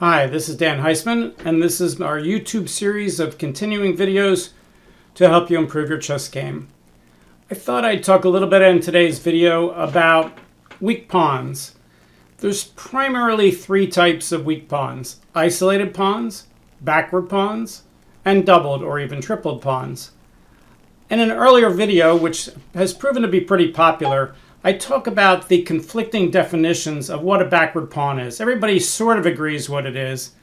Hi, this is Dan Heisman, and this is our YouTube series of continuing videos to help you improve your chess game. I thought I'd talk a little bit in today's video about weak pawns. There's primarily three types of weak pawns: isolated pawns, backward pawns, and doubled or even tripled pawns. In an earlier video, which has proven to be pretty popular, I talk about the conflicting definitions of what a backward pawn is. Everybody sort of agrees what it is,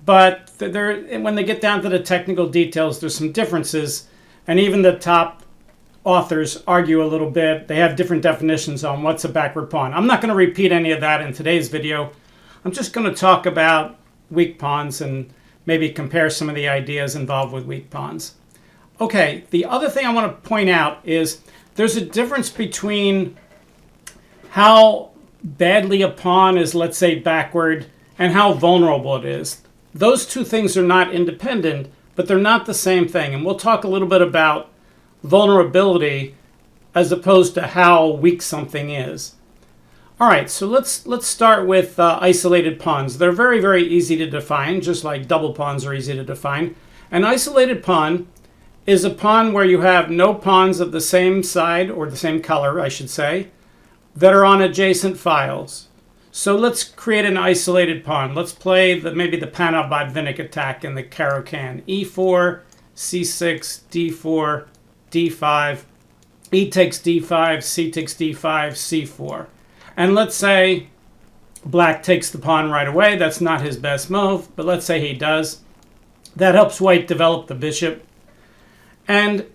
but when they get down to the technical details, there's some differences, and even the top authors argue a little bit. They have different definitions on what's a backward pawn. I'm not going to repeat any of that in today's video. I'm just going to talk about weak pawns and maybe compare some of the ideas involved with weak pawns. Okay, the other thing I want to point out is there's a difference between how badly a pawn is, let's say, backward, and how vulnerable it is. Those two things are not independent, but they're not the same thing. And we'll talk a little bit about vulnerability as opposed to how weak something is. All right, so let's start with isolated pawns. They're very, very easy to define, just like double pawns are easy to define. An isolated pawn is a pawn where you have no pawns of the same side, or the same color, I should say, that are on adjacent files. So let's create an isolated pawn. Let's play maybe the Panna-Botvinnik attack in the Caro-Kann. e4, c6, d4, d5, e takes d5, c takes d5, c4. And let's say black takes the pawn right away. That's not his best move, but let's say he does. That helps white develop the bishop. And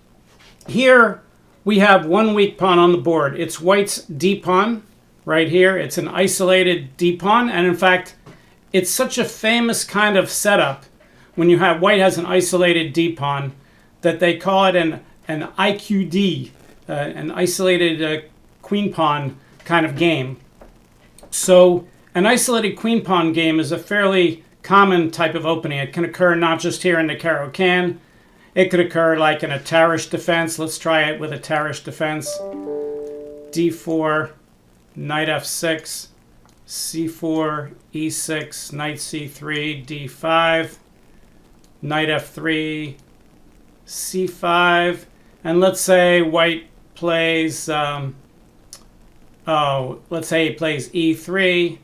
here we have one weak pawn on the board. It's white's d-pawn right here. It's an isolated d-pawn, and in fact, it's such a famous kind of setup when you have white has an isolated d-pawn that they call it an IQD, an isolated queen pawn kind of game. So an isolated queen pawn game is a fairly common type of opening. It can occur not just here in the Caro-Kann. It could occur like in a Tarish defense. Let's try it with a Tarish defense. d4, knight f6, c4, e6, knight c3, d5, knight f3, c5, and let's say white plays, let's say he plays e3,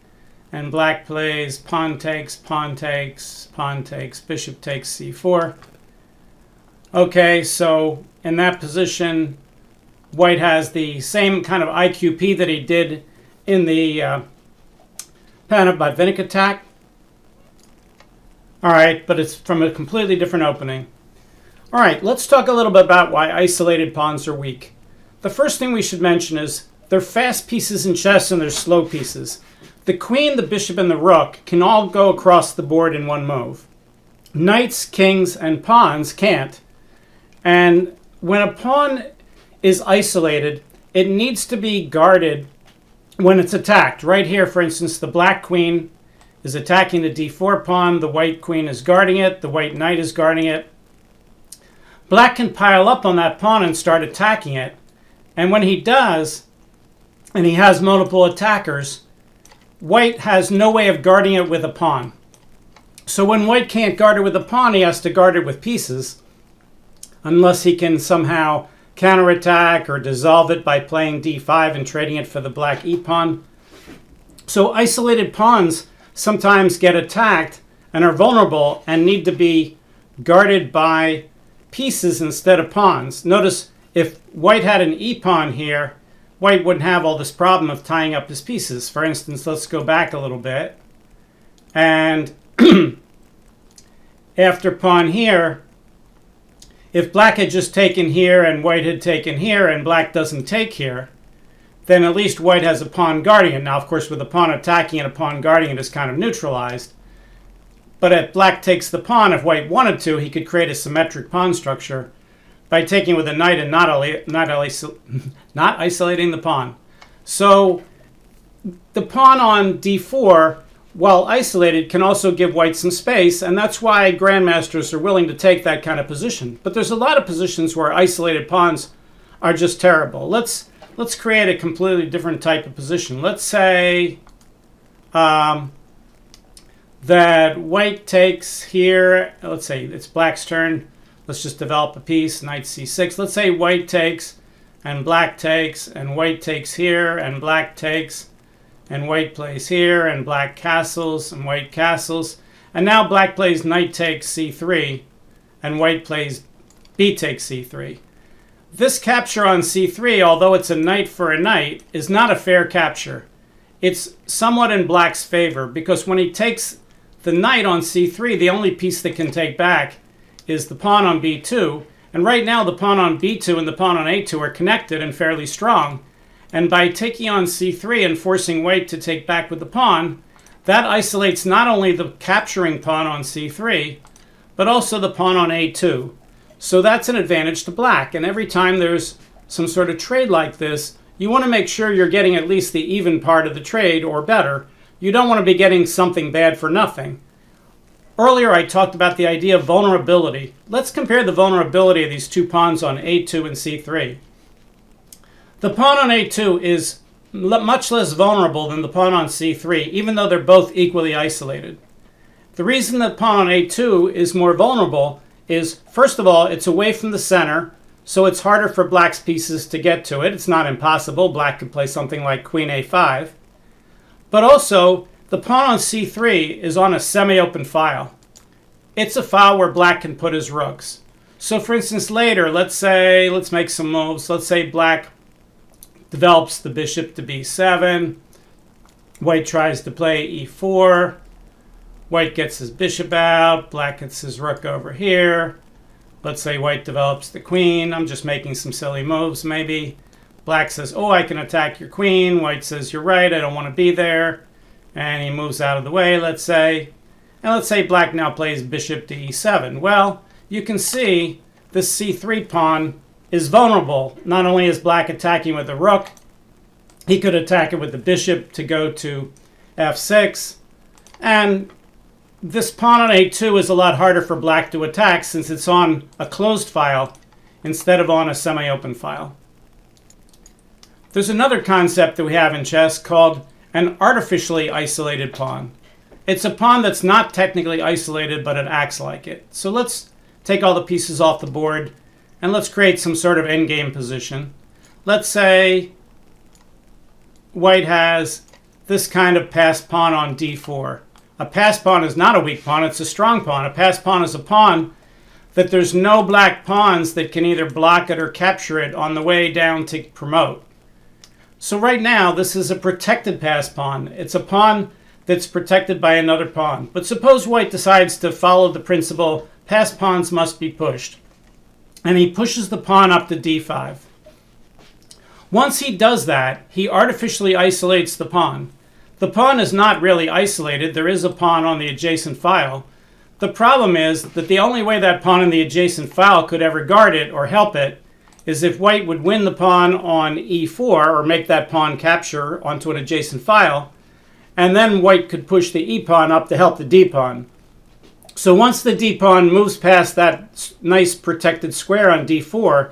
and black plays pawn takes, pawn takes, pawn takes, bishop takes c4. Okay, so in that position, white has the same kind of IQP that he did in the Panna-Botvinnik attack. All right, but it's from a completely different opening. All right, let's talk a little bit about why isolated pawns are weak. The first thing we should mention is they're fast pieces in chess and they're slow pieces. The queen, the bishop, and the rook can all go across the board in one move. Knights, kings, and pawns can't. And when a pawn is isolated, it needs to be guarded when it's attacked. Right here, for instance, the black queen is attacking the d4 pawn. The white queen is guarding it. The white knight is guarding it. Black can pile up on that pawn and start attacking it. And when he does, and he has multiple attackers, white has no way of guarding it with a pawn. So when white can't guard it with a pawn, he has to guard it with pieces, unless he can somehow counterattack or dissolve it by playing d5 and trading it for the black e-pawn. So isolated pawns sometimes get attacked and are vulnerable and need to be guarded by pieces instead of pawns. Notice if white had an e-pawn here, white wouldn't have all this problem of tying up his pieces. For instance, let's go back a little bit. And after pawn here, if black had just taken here and white had taken here and black doesn't take here, then at least white has a pawn guarding it. Now, of course, with a pawn attacking and a pawn guarding it is kind of neutralized. But if black takes the pawn, if white wanted to, he could create a symmetric pawn structure by taking with a knight and not isolating the pawn. So the pawn on d4, while isolated, can also give white some space, and that's why grandmasters are willing to take that kind of position. But there's a lot of positions where isolated pawns are just terrible. Let's create a completely different type of position. Let's say that white takes here. Let's say it's black's turn. Let's just develop a piece, knight c6. Let's say white takes and black takes and white takes here and black takes and white plays here and black castles and white castles. And now black plays knight takes c3 and white plays b takes c3. This capture on c3, although it's a knight for a knight, is not a fair capture. It's somewhat in black's favor because when he takes the knight on c3, the only piece that can take back is the pawn on b2. And right now the pawn on b2 and the pawn on a2 are connected and fairly strong. And by taking on c3 and forcing white to take back with the pawn, that isolates not only the capturing pawn on c3, but also the pawn on a2. So that's an advantage to black. And every time there's some sort of trade like this, you want to make sure you're getting at least the even part of the trade or better. You don't want to be getting something bad for nothing. Earlier I talked about the idea of vulnerability. Let's compare the vulnerability of these two pawns on a2 and c3. The pawn on a2 is much less vulnerable than the pawn on c3, even though they're both equally isolated. The reason that pawn on a2 is more vulnerable is, first of all, it's away from the center, so it's harder for black's pieces to get to it. It's not impossible. Black could play something like queen a5. But also, the pawn on c3 is on a semi-open file. It's a file where black can put his rooks. So for instance, later, let's make some moves. Let's say black develops the bishop to b7. White tries to play e4. White gets his bishop out. Black gets his rook over here. Let's say white develops the queen. I'm just making some silly moves maybe. Black says, oh, I can attack your queen. White says, you're right, I don't want to be there. And he moves out of the way, let's say. And let's say black now plays bishop to e7. Well, you can see this c3 pawn is vulnerable. Not only is black attacking with the rook, he could attack it with the bishop to go to f6. And this pawn on a2 is a lot harder for black to attack since it's on a closed file instead of on a semi-open file. There's another concept that we have in chess called an artificially isolated pawn. It's a pawn that's not technically isolated, but it acts like it. So let's take all the pieces off the board and let's create some sort of endgame position. Let's say white has this kind of passed pawn on d4. A passed pawn is not a weak pawn, it's a strong pawn. A passed pawn is a pawn that there's no black pawns that can either block it or capture it on the way down to promote. So right now, this is a protected passed pawn. It's a pawn that's protected by another pawn. But suppose white decides to follow the principle, passed pawns must be pushed. And he pushes the pawn up to d5. Once he does that, he artificially isolates the pawn. The pawn is not really isolated. There is a pawn on the adjacent file. The problem is that the only way that pawn in the adjacent file could ever guard it or help it is if white would win the pawn on e4 or make that pawn capture onto an adjacent file, and then white could push the e pawn up to help the d pawn. So once the d pawn moves past that nice protected square on d4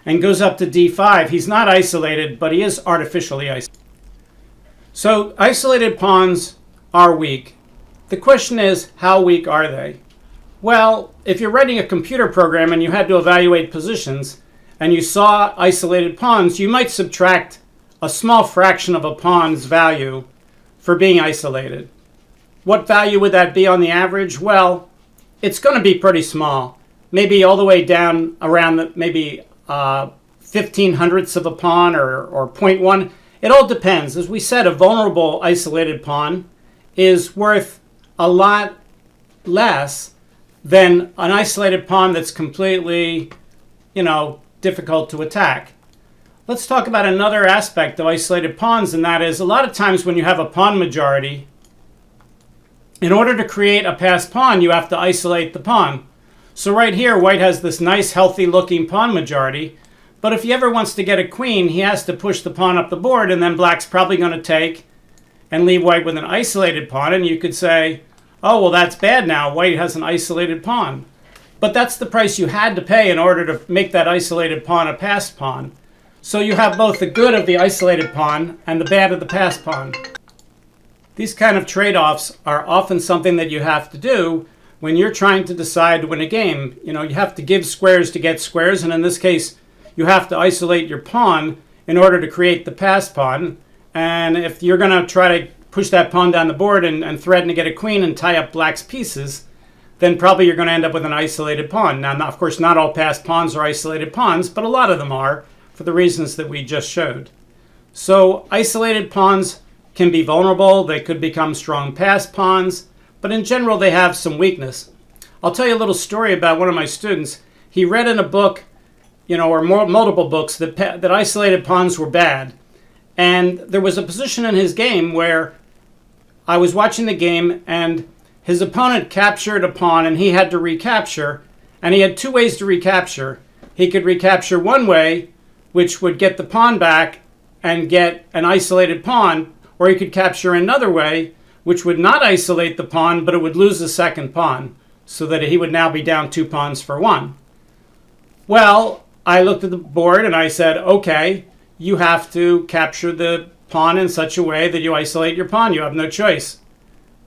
and goes up to d5, he's not isolated, but he is artificially isolated. So isolated pawns are weak. The question is, how weak are they? Well, if you're writing a computer program and you had to evaluate positions and you saw isolated pawns, you might subtract a small fraction of a pawn's value for being isolated. What value would that be on the average? Well, it's going to be pretty small. Maybe all the way down around maybe 15 hundredths of a pawn or 0.1. It all depends. As we said, a vulnerable isolated pawn is worth a lot less than an isolated pawn that's completely, difficult to attack. Let's talk about another aspect of isolated pawns, and that is a lot of times when you have a pawn majority, in order to create a passed pawn, you have to isolate the pawn. So right here, white has this nice, healthy-looking pawn majority, but if he ever wants to get a queen, he has to push the pawn up the board, and then black's probably going to take and leave white with an isolated pawn, and you could say, oh, well, that's bad now. White has an isolated pawn. But that's the price you had to pay in order to make that isolated pawn a passed pawn. So you have both the good of the isolated pawn and the bad of the passed pawn. These kind of trade-offs are often something that you have to do when you're trying to decide to win a game. You have to give squares to get squares, and in this case, you have to isolate your pawn in order to create the passed pawn. And if you're going to try to push that pawn down the board and threaten to get a queen and tie up black's pieces, then probably you're going to end up with an isolated pawn. Now, of course, not all passed pawns are isolated pawns, but a lot of them are, for the reasons that we just showed. So isolated pawns can be vulnerable. They could become strong passed pawns, but in general, they have some weakness. I'll tell you a little story about one of my students. He read in a book, or multiple books, that isolated pawns were bad. And there was a position in his game where I was watching the game and his opponent captured a pawn and he had to recapture, and he had two ways to recapture. He could recapture one way, which would get the pawn back and get an isolated pawn, or he could capture another way, which would not isolate the pawn, but it would lose the second pawn, so that he would now be down 2 pawns for 1. Well, I looked at the board and I said, okay, you have to capture the pawn in such a way that you isolate your pawn. You have no choice.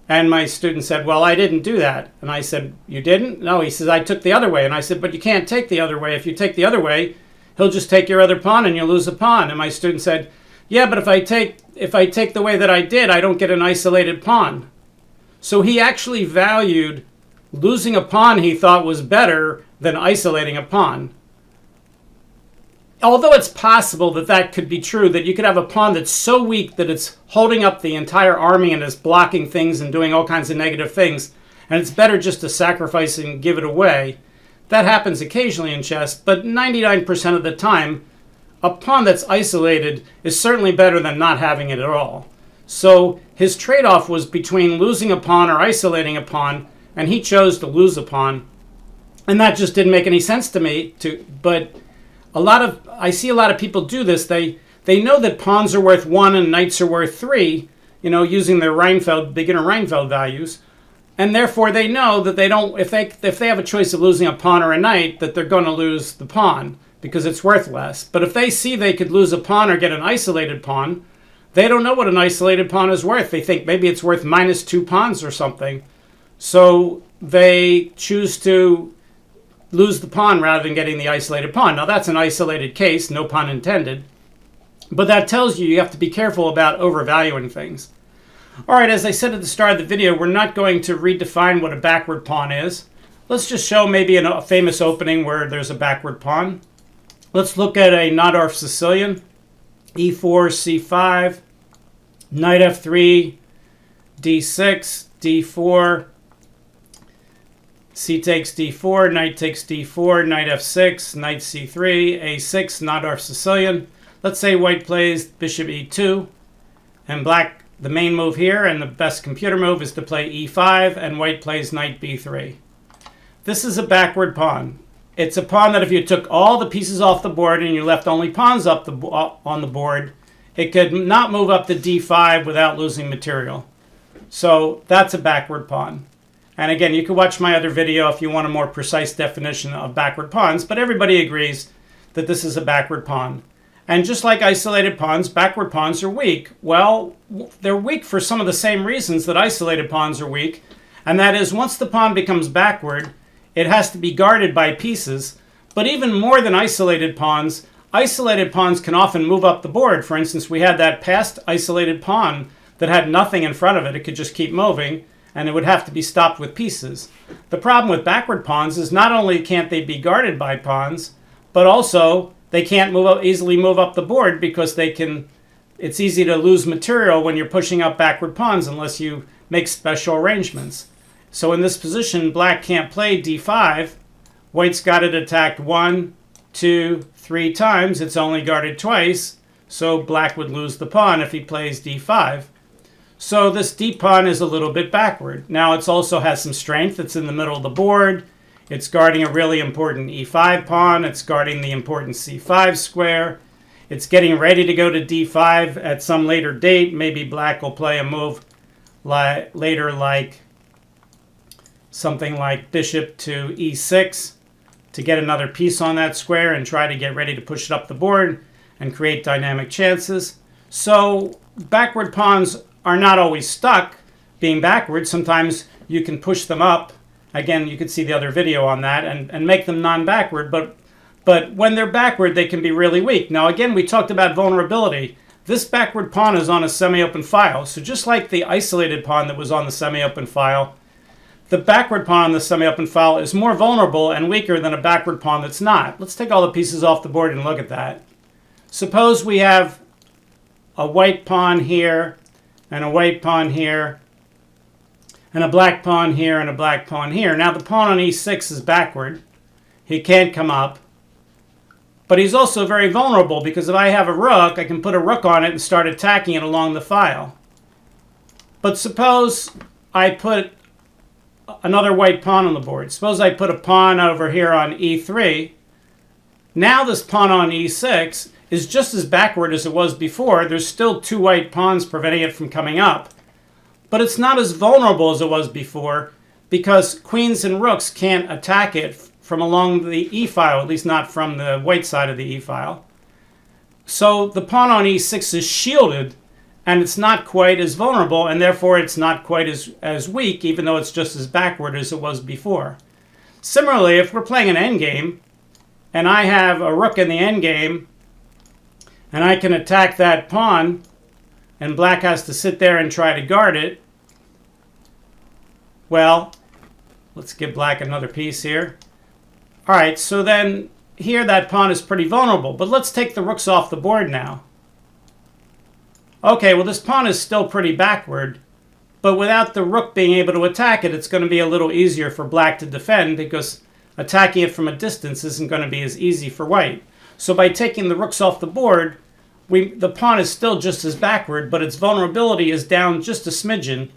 And my student said, well, I didn't do that. And I said, you didn't? No, he says, I took the other way. And I said, but you can't take the other way. If you take the other way, he'll just take your other pawn and you'll lose a pawn. And my student said, yeah, but if I take the way that I did, I don't get an isolated pawn. So he actually valued losing a pawn he thought was better than isolating a pawn. Although it's possible that that could be true, that you could have a pawn that's so weak that it's holding up the entire army and is blocking things and doing all kinds of negative things, and it's better just to sacrifice it and give it away. That happens occasionally in chess, but 99% of the time, a pawn that's isolated is certainly better than not having it at all. So his trade-off was between losing a pawn or isolating a pawn, and he chose to lose a pawn. And that just didn't make any sense to me. But I see a lot of people do this. They know that pawns are worth 1 and knights are worth 3, using their beginner Reinfeld values. And therefore they know that they don't, if they have a choice of losing a pawn or a knight, that they're going to lose the pawn because it's worth less. But if they see they could lose a pawn or get an isolated pawn, they don't know what an isolated pawn is worth. They think maybe it's worth -2 pawns or something. So they choose to lose the pawn rather than getting the isolated pawn. Now that's an isolated case, no pun intended. But that tells you have to be careful about overvaluing things. All right, as I said at the start of the video, we're not going to redefine what a backward pawn is. Let's just show maybe a famous opening where there's a backward pawn. Let's look at a Najdorf Sicilian. e4, c5, knight f3, d6, d4, c takes d4, knight takes d4, knight f6, knight c3, a6, Najdorf Sicilian. Let's say white plays bishop e2, and black, the main move here and the best computer move is to play e5, and white plays knight b3. This is a backward pawn. It's a pawn that if you took all the pieces off the board and you left only pawns up on the board, it could not move up to d5 without losing material. So that's a backward pawn. And again, you can watch my other video if you want a more precise definition of backward pawns, but everybody agrees that this is a backward pawn. And just like isolated pawns, backward pawns are weak. Well, they're weak for some of the same reasons that isolated pawns are weak, and that is once the pawn becomes backward, it has to be guarded by pieces. But even more than isolated pawns can often move up the board. For instance, we had that past isolated pawn that had nothing in front of it. It could just keep moving, and it would have to be stopped with pieces. The problem with backward pawns is not only can't they be guarded by pawns, but also they can't easily move up the board because it's easy to lose material when you're pushing up backward pawns unless you make special arrangements. So in this position, black can't play d5. White's got it attacked 1, 2, 3 times. It's only guarded twice, so black would lose the pawn if he plays d5. So this d pawn is a little bit backward. Now it also has some strength. It's in the middle of the board. It's guarding a really important e5 pawn. It's guarding the important c5 square. It's getting ready to go to d5 at some later date. Maybe black will play a move later like something like bishop to e6 to get another piece on that square and try to get ready to push it up the board and create dynamic chances. So backward pawns are not always stuck being backward. Sometimes you can push them up. Again, you could see the other video on that and make them non-backward. But when they're backward, they can be really weak. Now, again, we talked about vulnerability. This backward pawn is on a semi-open file. So just like the isolated pawn that was on the semi-open file, the backward pawn on the semi-open file is more vulnerable and weaker than a backward pawn that's not. Let's take all the pieces off the board and look at that. Suppose we have a white pawn here, and a white pawn here, and a black pawn here, and a black pawn here. Now the pawn on e6 is backward. He can't come up. But he's also very vulnerable, because if I have a rook, I can put a rook on it and start attacking it along the file. But suppose I put another white pawn on the board. Suppose I put a pawn over here on e3. Now this pawn on e6 is just as backward as it was before. There's still two white pawns preventing it from coming up. But it's not as vulnerable as it was before, because queens and rooks can't attack it from along the e-file, at least not from the white side of the e-file. So the pawn on e6 is shielded, and it's not quite as vulnerable, and therefore it's not quite as weak, even though it's just as backward as it was before. Similarly, if we're playing an endgame, and I have a rook in the endgame, and I can attack that pawn, and black has to sit there and try to guard it, well, let's give black another piece here. All right, so then here that pawn is pretty vulnerable, but let's take the rooks off the board now. Okay, well, this pawn is still pretty backward, but without the rook being able to attack it, it's going to be a little easier for black to defend, because attacking it from a distance isn't going to be as easy for white. So by taking the rooks off the board, the pawn is still just as backward, but its vulnerability is down just a smidgen,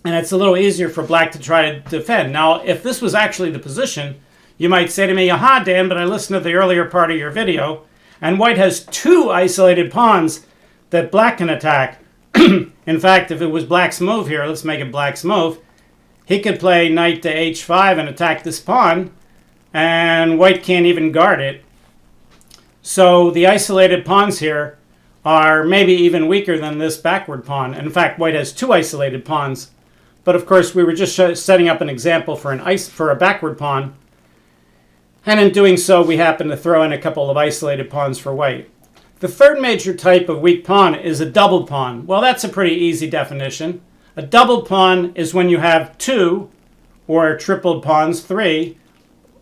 and it's a little easier for black to try to defend. Now, if this was actually the position, you might say to me, aha, Dan, but I listened to the earlier part of your video, and white has two isolated pawns that black can attack. In fact, if it was black's move here, let's make it black's move, he could play knight to h5 and attack this pawn, and white can't even guard it. So the isolated pawns here are maybe even weaker than this backward pawn. And in fact, white has two isolated pawns. But of course, we were just setting up an example for a backward pawn. And in doing so, we happen to throw in a couple of isolated pawns for white. The third major type of weak pawn is a doubled pawn. Well, that's a pretty easy definition. A doubled pawn is when you have two, or tripled pawns, three,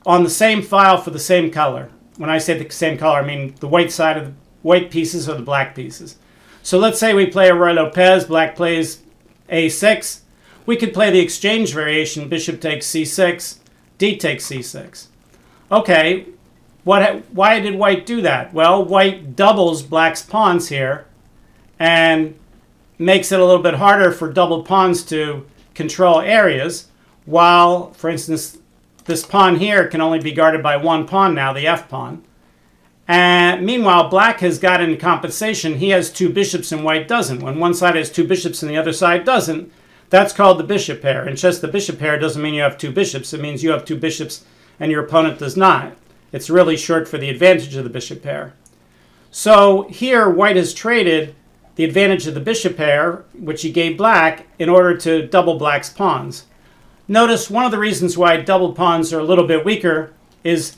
on the same file for the same color. When I say the same color, I mean the white side of the white pieces or the black pieces. So let's say we play a Roy Lopez, black plays a6. We could play the exchange variation, bishop takes c6, d takes c6. Okay, why did white do that? Well, white doubles black's pawns here and makes it a little bit harder for doubled pawns to control areas, while, for instance, this pawn here can only be guarded by one pawn now, the f pawn. And meanwhile, black has got in compensation, he has two bishops and white doesn't. When one side has two bishops and the other side doesn't, that's called the bishop pair. And just the bishop pair doesn't mean you have two bishops. It means you have two bishops and your opponent does not. It's really short for the advantage of the bishop pair. So here, white has traded the advantage of the bishop pair, which he gave black, in order to double black's pawns. Notice one of the reasons why double pawns are a little bit weaker is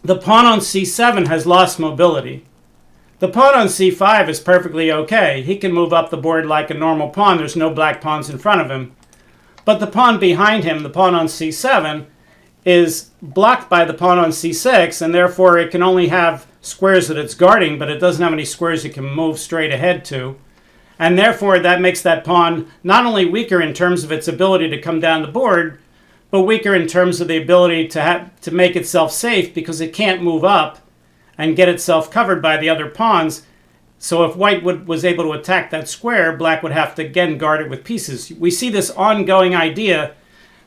the pawn on c7 has lost mobility. The pawn on c5 is perfectly okay. He can move up the board like a normal pawn. There's no black pawns in front of him. But the pawn behind him, the pawn on c7, is blocked by the pawn on c6, and therefore it can only have squares that it's guarding, but it doesn't have any squares it can move straight ahead to. And therefore that makes that pawn not only weaker in terms of its ability to come down the board, but weaker in terms of the ability to make itself safe, because it can't move up and get itself covered by the other pawns. So if white was able to attack that square, black would have to again guard it with pieces. We see this ongoing idea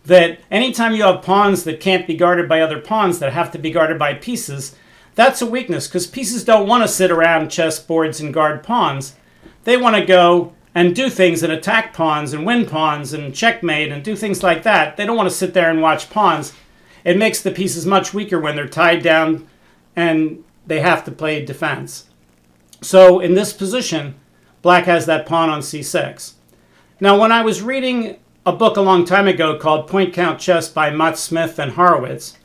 that anytime you have pawns that can't be guarded by other pawns, that have to be guarded by pieces, that's a weakness, because pieces don't want to sit around chessboards and guard pawns. They want to go and do things and attack pawns and win pawns and checkmate and do things like that. They don't want to sit there and watch pawns. It makes the pieces much weaker when they're tied down and they have to play defense. So in this position, black has that pawn on c6. Now, when I was reading a book a long time ago called Point Count Chess by Mott Smith and Horowitz,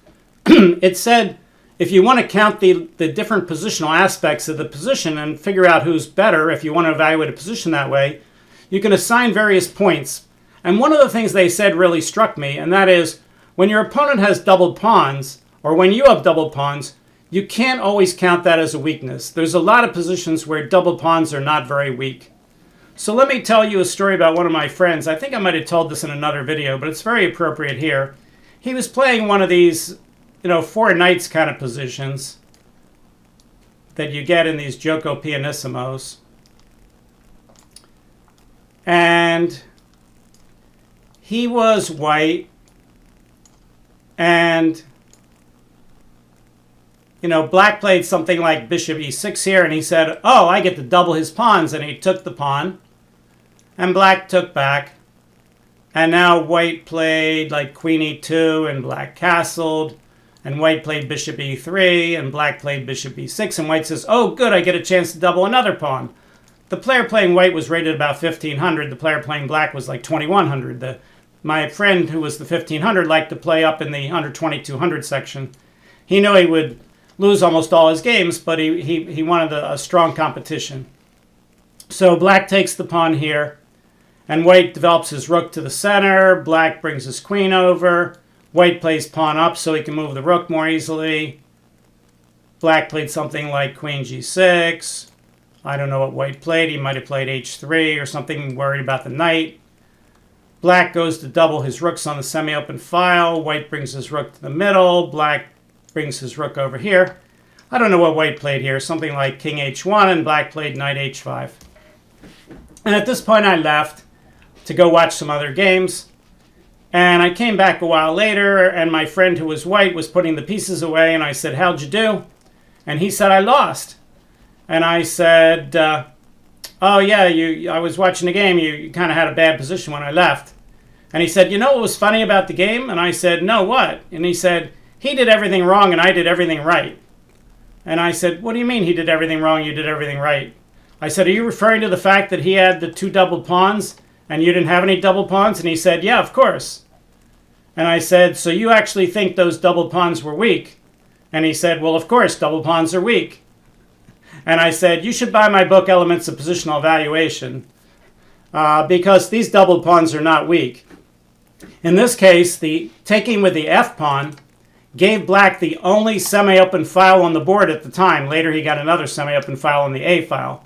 it said if you want to count the different positional aspects of the position and figure out who's better, if you want to evaluate a position that way, you can assign various points. And one of the things they said really struck me, and that is when your opponent has doubled pawns, or when you have doubled pawns, you can't always count that as a weakness. There's a lot of positions where double pawns are not very weak. So let me tell you a story about one of my friends. I think I might have told this in another video, but it's very appropriate here. He was playing one of these, four knights kind of positions that you get in these Gioco Pianissimos. And he was white, and black played something like bishop e6 here, and he said, oh, I get to double his pawns, and he took the pawn, and black took back, and now white played like queen e2, and black castled, and white played bishop e3, and black played bishop e6, and white says, oh, good, I get a chance to double another pawn. The player playing white was rated about 1500. The player playing black was like 2100. My friend, who was the 1500, liked to play up in the under 2200 section. He knew he would lose almost all his games, but he wanted a strong competition. So black takes the pawn here, and white develops his rook to the center. Black brings his queen over. White plays pawn up so he can move the rook more easily. Black played something like queen g6. I don't know what white played. He might have played h3 or something, worried about the knight. Black goes to double his rooks on the semi-open file. White brings his rook to the middle. Black brings his rook over here. I don't know what white played here. Something like king h1, and black played knight h5. And at this point I left to go watch some other games. And I came back a while later, and my friend who was white was putting the pieces away, and I said, how'd you do? And he said, I lost. And I said, oh yeah, I was watching the game. You kind of had a bad position when I left. And he said, you know what was funny about the game? And I said, no, what? And he said, he did everything wrong and I did everything right. And I said, what do you mean he did everything wrong, you did everything right? I said, are you referring to the fact that he had the two doubled pawns and you didn't have any double pawns? And he said, yeah, of course. And I said, so you actually think those double pawns were weak? And he said, well, of course, double pawns are weak. And I said, you should buy my book, Elements of Positional Evaluation, because these double pawns are not weak. In this case, the taking with the F pawn gave black the only semi-open file on the board at the time. Later, he got another semi-open file on the A file.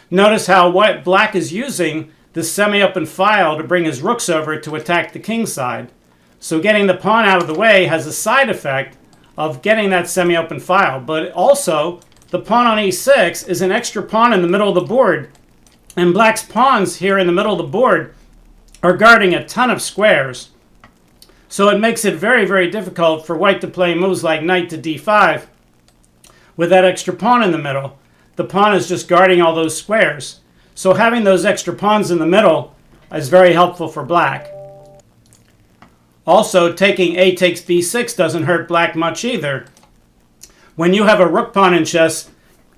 Notice how black is using this semi-open file to bring his rooks over to attack the king side. So getting the pawn out of the way has a side effect of getting that semi-open file, but also the pawn on e6 is an extra pawn in the middle of the board, and black's pawns here in the middle of the board are guarding a ton of squares. So it makes it very, very difficult for white to play moves like knight to d5 with that extra pawn in the middle. The pawn is just guarding all those squares. So having those extra pawns in the middle is very helpful for black. Also, taking a takes b6 doesn't hurt black much either. When you have a rook pawn in chess,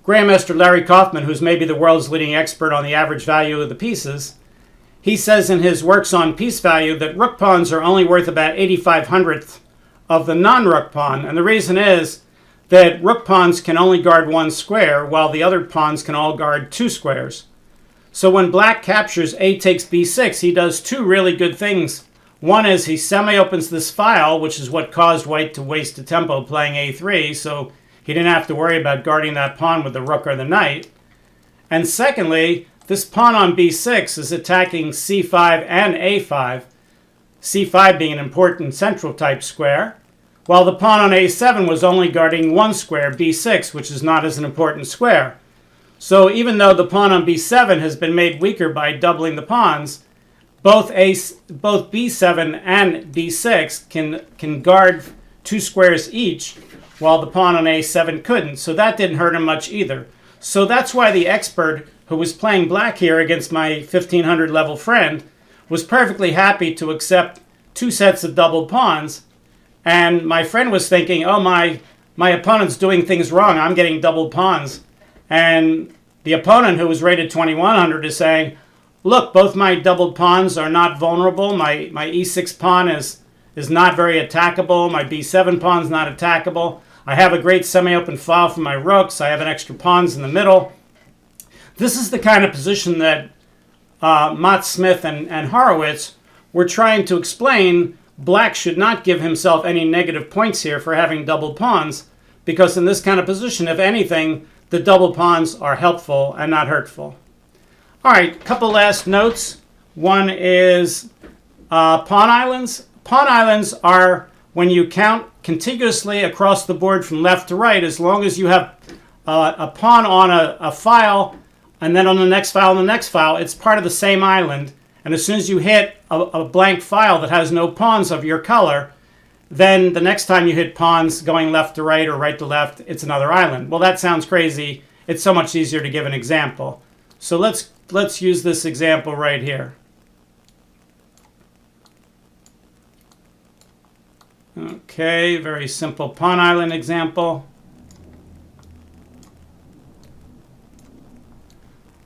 Grandmaster Larry Kaufman, who's maybe the world's leading expert on the average value of the pieces, he says in his works on piece value that rook pawns are only worth about 85/100th of the non-rook pawn. And the reason is that rook pawns can only guard one square, while the other pawns can all guard two squares. So when black captures a takes b6, he does two really good things. One is he semi-opens this file, which is what caused white to waste a tempo playing a3, so he didn't have to worry about guarding that pawn with the rook or the knight. And secondly, this pawn on b6 is attacking c5 and a5, c5 being an important central type square, while the pawn on a7 was only guarding one square, b6, which is not as an important square. So even though the pawn on b7 has been made weaker by doubling the pawns, both b7 and b6 can guard two squares each, while the pawn on a7 couldn't. So that didn't hurt him much either. So that's why the expert who was playing black here against my 1500 level friend was perfectly happy to accept two sets of doubled pawns. And my friend was thinking, oh, my opponent's doing things wrong. I'm getting doubled pawns. And the opponent, who was rated 2100, is saying, look, both my doubled pawns are not vulnerable. My e6 pawn is not very attackable. My b7 pawn is not attackable. I have a great semi-open file for my rooks. I have an extra pawns in the middle. This is the kind of position that Mott, Smith, and Horowitz were trying to explain. Black should not give himself any negative points here for having double pawns, because in this kind of position, if anything, the double pawns are helpful and not hurtful. All right, a couple last notes. One is pawn islands. Pawn islands are when you count contiguously across the board from left to right, as long as you have a pawn on a file, and then on the next file and the next file, it's part of the same island. And as soon as you hit a blank file that has no pawns of your color, then the next time you hit pawns going left to right or right to left, it's another island. Well, that sounds crazy. It's so much easier to give an example. So let's use this example right here. Okay, very simple pawn island example.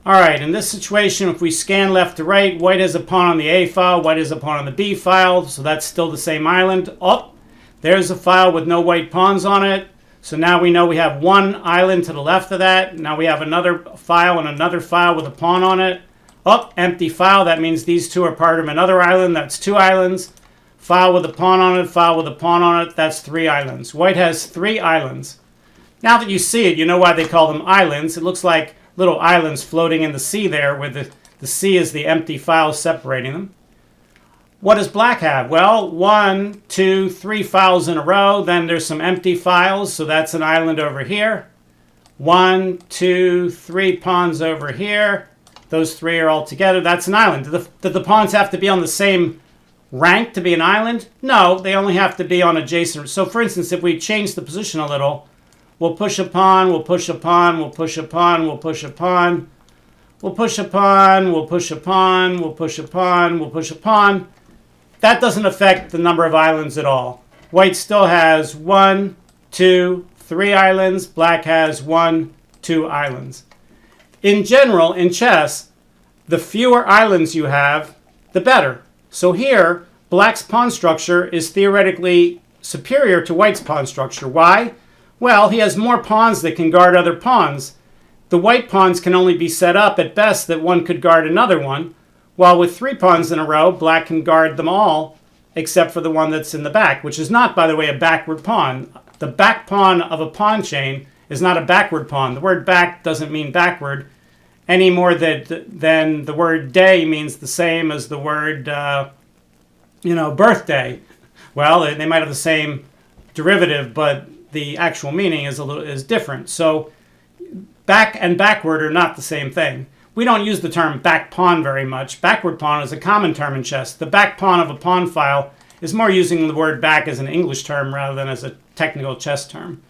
All right, in this situation, if we scan left to right, white has a pawn on the A file, white has a pawn on the B file, so that's still the same island. Oh, there's a file with no white pawns on it. So now we know we have one island to the left of that. Now we have another file and another file with a pawn on it. Oh, empty file. That means these two are part of another island. That's two islands. File with a pawn on it, file with a pawn on it. That's three islands. White has three islands. Now that you see it, you know why they call them islands. It looks like little islands floating in the sea there, where the sea is the empty files separating them. What does black have? Well, 1, 2, 3 files in a row. Then there's some empty files, so that's an island over here. 1, 2, 3 pawns over here. Those three are all together. That's an island. Do the pawns have to be on the same rank to be an island? No, they only have to be on adjacent. So for instance, if we change the position a little, we'll push a pawn, we'll push a pawn, we'll push a pawn, we'll push a pawn, we'll push a pawn, we'll push a pawn, we'll push a pawn, we'll push a pawn. That doesn't affect the number of islands at all. White still has 1, 2, 3 islands. Black has 1, 2 islands. In general, in chess, the fewer islands you have, the better. So here, black's pawn structure is theoretically superior to white's pawn structure. Why? Well, he has more pawns that can guard other pawns. The white pawns can only be set up at best that one could guard another one, while with 3 pawns in a row, black can guard them all except for the one that's in the back, which is not, by the way, a backward pawn. The back pawn of a pawn chain is not a backward pawn. The word back doesn't mean backward any more than the word day means the same as the word, birthday. Well, they might have the same derivative, but the actual meaning is different. So back and backward are not the same thing. We don't use the term back pawn very much. Backward pawn is a common term in chess. The back pawn of a pawn file is more using the word back as an English term rather than as a technical chess term.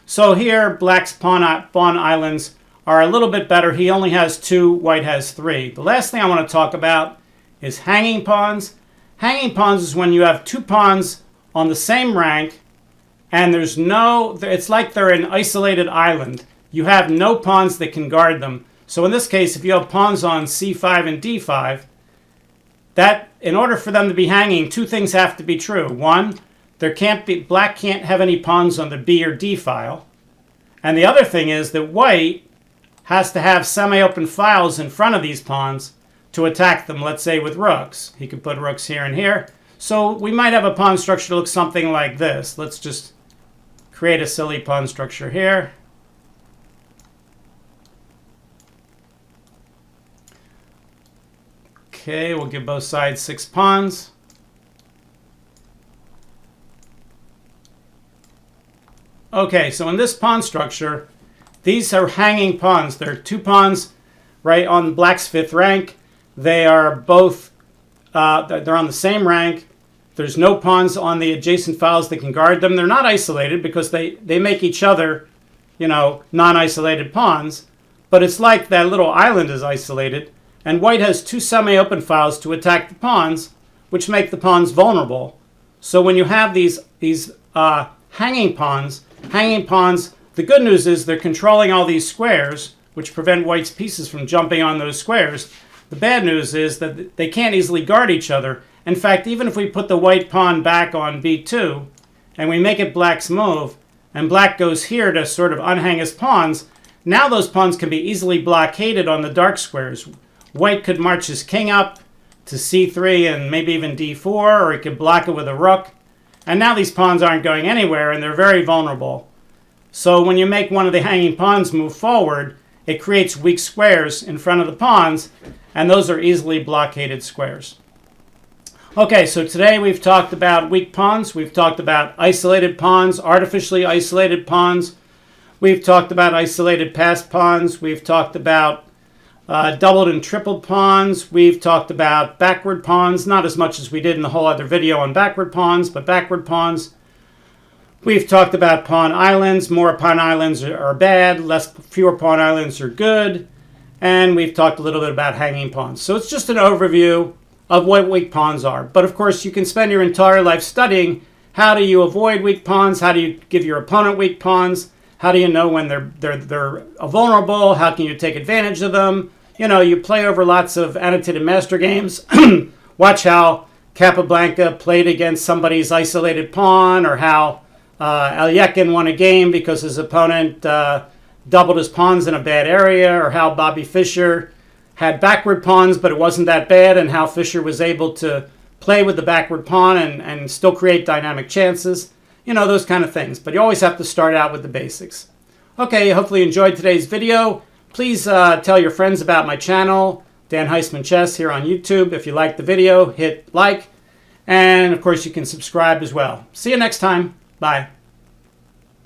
So here, black's pawn islands are a little bit better. He only has 2, white has 3. The last thing I want to talk about is hanging pawns. Hanging pawns is when you have 2 pawns on the same rank and it's like they're an isolated island. You have no pawns that can guard them. So in this case, if you have pawns on c5 and d5, that in order for them to be hanging, 2 things have to be true. One, black can't have any pawns on the b or d file. And the other thing is that white has to have semi-open files in front of these pawns to attack them, let's say with rooks. He could put rooks here and here. So we might have a pawn structure that looks something like this. Let's just create a silly pawn structure here. Okay, we'll give both sides 6 pawns. Okay, so in this pawn structure, these are hanging pawns. There are 2 pawns right on black's 5th rank. They are both, they're on the same rank. There's no pawns on the adjacent files that can guard them. They're not isolated because they make each other, non-isolated pawns. But it's like that little island is isolated. And white has 2 semi-open files to attack the pawns, which make the pawns vulnerable. So when you have these hanging pawns, the good news is they're controlling all these squares, which prevent white's pieces from jumping on those squares. The bad news is that they can't easily guard each other. In fact, even if we put the white pawn back on b2 and we make it black's move, and black goes here to sort of unhang his pawns, now those pawns can be easily blockaded on the dark squares. White could march his king up to c3 and maybe even d4, or he could block it with a rook. And now these pawns aren't going anywhere, and they're very vulnerable. So when you make one of the hanging pawns move forward, it creates weak squares in front of the pawns, and those are easily blockaded squares. Okay, so today we've talked about weak pawns. We've talked about isolated pawns, artificially isolated pawns. We've talked about isolated passed pawns. We've talked about doubled and tripled pawns. We've talked about backward pawns, not as much as we did in the whole other video on backward pawns, but backward pawns. We've talked about pawn islands. More pawn islands are bad, fewer pawn islands are good. And we've talked a little bit about hanging pawns. So it's just an overview of what weak pawns are. But of course, you can spend your entire life studying how do you avoid weak pawns, how do you give your opponent weak pawns, how do you know when they're vulnerable, how can you take advantage of them. You know, you play over lots of annotated master games. Watch how Capablanca played against somebody's isolated pawn, or how Alyekin won a game because his opponent doubled his pawns in a bad area, or how Bobby Fischer had backward pawns but it wasn't that bad, and how Fischer was able to play with the backward pawn and still create dynamic chances. You know, those kind of things. But you always have to start out with the basics. Okay, hopefully you enjoyed today's video. Please tell your friends about my channel, Dan Heisman Chess, here on YouTube. If you liked the video, hit like. And of course, you can subscribe as well. See you next time. Bye.